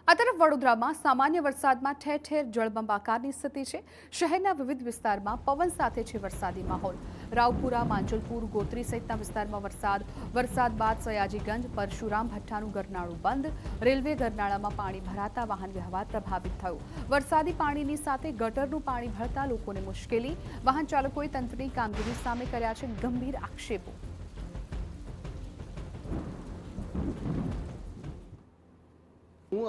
આ તરફ વડોદરામાં સામાન્ય વરસાદમાં ઠેર ઠેર જળબંબાકારની સ્થિતિ છે। શહેરના વિવિધ વિસ્તારમાં પવન સાથે છે વરસાદી માહોલ। રાવપુરા, માંજલપુર, ગોત્રી સહિતના વિસ્તારમાં વરસાદ બાદ સયાજીગંજ, પરશુરામ ભઠ્ઠાનું ગરનાળું બંધ। રેલવે ગરનાળામાં પાણી ભરાતા વાહન વ્યવહાર પ્રભાવિત થયો। વરસાદી પાણીની સાથે ગટરનું પાણી ભરતા લોકોને મુશ્કેલી। વાહન ચાલકોએ તંત્રની કામગીરી સામે કર્યા છે ગંભીર આક્ષેપો। હું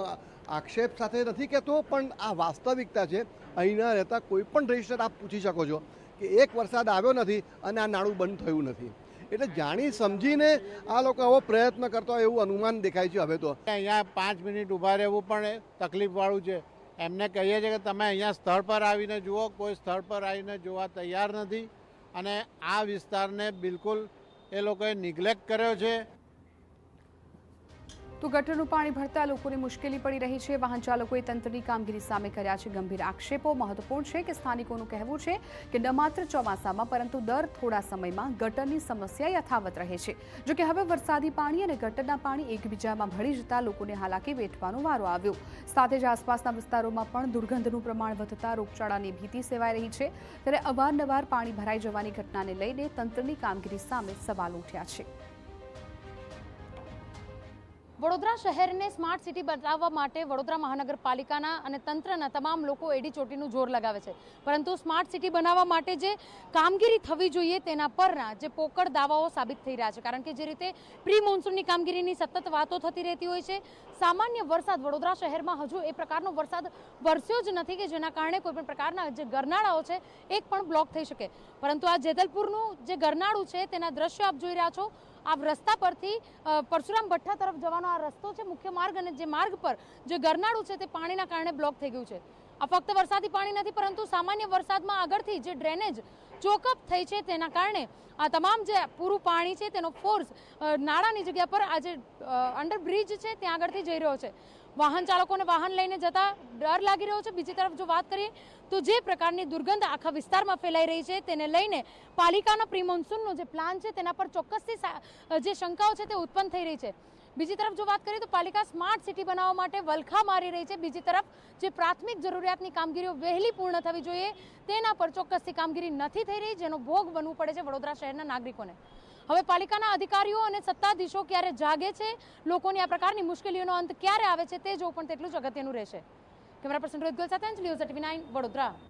આક્ષેપ સાથે નથી કહેતો, પણ આ વાસ્તવિકતા છે। અહીંના રહેતા કોઈ પણ રજિસ્ટર આપ પૂછી શકો છો કે એક વરસાદ આવ્યો નથી અને આ નાળું બંધ થયું નથી। એટલે જાણી સમજીને આ લોકો આવો પ્રયત્ન કરતા હોય એવું અનુમાન દેખાય છે। હવે તો અહીંયા 5 મિનિટ ઊભા રહેવું પણ તકલીફવાળું છે। એમને કહીએ છીએ કે તમે અહીંયા સ્થળ પર આવીને જુઓ, કોઈ સ્થળ પર આવીને જોવા તૈયાર નથી અને આ વિસ્તારને બિલકુલ એ લોકોએ નિગ્લેક્ટ કર્યો છે। તો ગટરનું પાણી ભરતા લોકોને મુશ્કેલી પડી રહી છે। વાહન ચાલકોએ તંત્રની કામગીરી સામે કર્યા છે ગંભીર આક્ષેપો। મહત્વપૂર્ણ છે કે સ્થાનિકોનું કહેવું છે કે ન માત્ર ચોમાસામાં પરંતુ દર થોડા સમયમાં ગટરની સમસ્યા યથાવત રહે છે। જોકે હવે વરસાદી પાણી અને ગટરના પાણી એકબીજામાં ભળી જતા લોકોને હાલાકી વેઠવાનો વારો આવ્યો। સાથે જ આસપાસના વિસ્તારોમાં પણ દુર્ગંધનું પ્રમાણ વધતા રોગચાળાની ભીતિ સેવાઈ રહી છે। ત્યારે અવારનવાર પાણી ભરાઈ જવાની ઘટનાને લઈને તંત્રની કામગીરી સામે સવાલ ઉઠ્યા છે। વડોદરા શહેરને સ્માર્ટ સિટી બનાવવા માટે વડોદરા મહાનગરપાલિકાના અને તંત્રના તમામ લોકો એડી ચોટીનું જોર લગાવે છે, પરંતુ સ્માર્ટ સિટી બનાવવા માટે જે કામગીરી થવી જોઈએ તેના પરના જે પોકળ દાવાઓ સાબિત થઈ રહ્યા છે। કારણ કે જે રીતે પ્રી મોન્સૂનની કામગીરીની સતત વાતો થતી રહેતી હોય છે, સામાન્ય વરસાદ વડોદરા શહેરમાં હજુ એ પ્રકારનો વરસાદ વરસ્યો જ નથી કે જેના કારણે કોઈ પણ પ્રકારના જે ગરનાળાઓ છે એક પણ બ્લોક થઈ શકે। પરંતુ આ જેતલપુરનું જે ગરનાળું છે તેના દ્રશ્યો આપ જોઈ રહ્યા છો। આ રસ્તા પરથી પરશુરામ ભઠ્ઠા તરફ જવાનો આ રસ્તો છે મુખ્ય માર્ગ, અને જે માર્ગ પર જે ગરનાળું છે તે પાણીના કારણે બ્લોક થઈ ગયું છે। આ ફક્ત વરસાદી પાણી નથી, પરંતુ સામાન્ય વરસાદમાં આગળથી જે ડ્રેનેજ ચોકઅપ થઈ છે તેના કારણે આ તમામ જે પૂરું પાણી છે તેનો ફોર્સ નાળાની જગ્યા પર આ જે અંડરબ્રિજ છે ત્યાં આગળથી જઈ રહ્યો છે। વાહન ચાલકોને વાહન લઈને જતા ડર લાગી રહ્યો છે। બીજી તરફ જો વાત કરીએ તો જે પ્રકારની દુર્ગંધ આખા વિસ્તારમાં ફેલાઈ રહી છે તેને લઈને પાલિકાના પ્રી મોન્સૂનનો જે પ્લાન છે તેના પર ચોક્કસથી જે શંકાઓ છે તે ઉત્પન્ન થઈ રહી છે। બીજી તરફ જો વાત કરીએ તો પાલિકા સ્માર્ટ સિટી બનાવવા માટે વલખા મારી રહી છે। બીજી તરફ જે પ્રાથમિક જરૂરિયાતની કામગીરીઓ વહેલી પૂર્ણ થવી જોઈએ તેના પર ચોક્કસથી કામગીરી નથી થઈ રહી, જેનો ભોગ બનવું પડે છે વડોદરા શહેરના નાગરિકોને। હવે પાલિકાના અધિકારીઓ અને સત્તાધીશો ક્યારે જાગે છે, લોકોની આ પ્રકારની મુશ્કેલીઓનો અંત ક્યારે આવે છે તે જોવું પણ તેટલું જ અગત્યનું રહેશે। કેમેરા પર્સન રોહિત ગોલ સાથે અંજલિ, ન્યૂઝ 89 વડોદરા।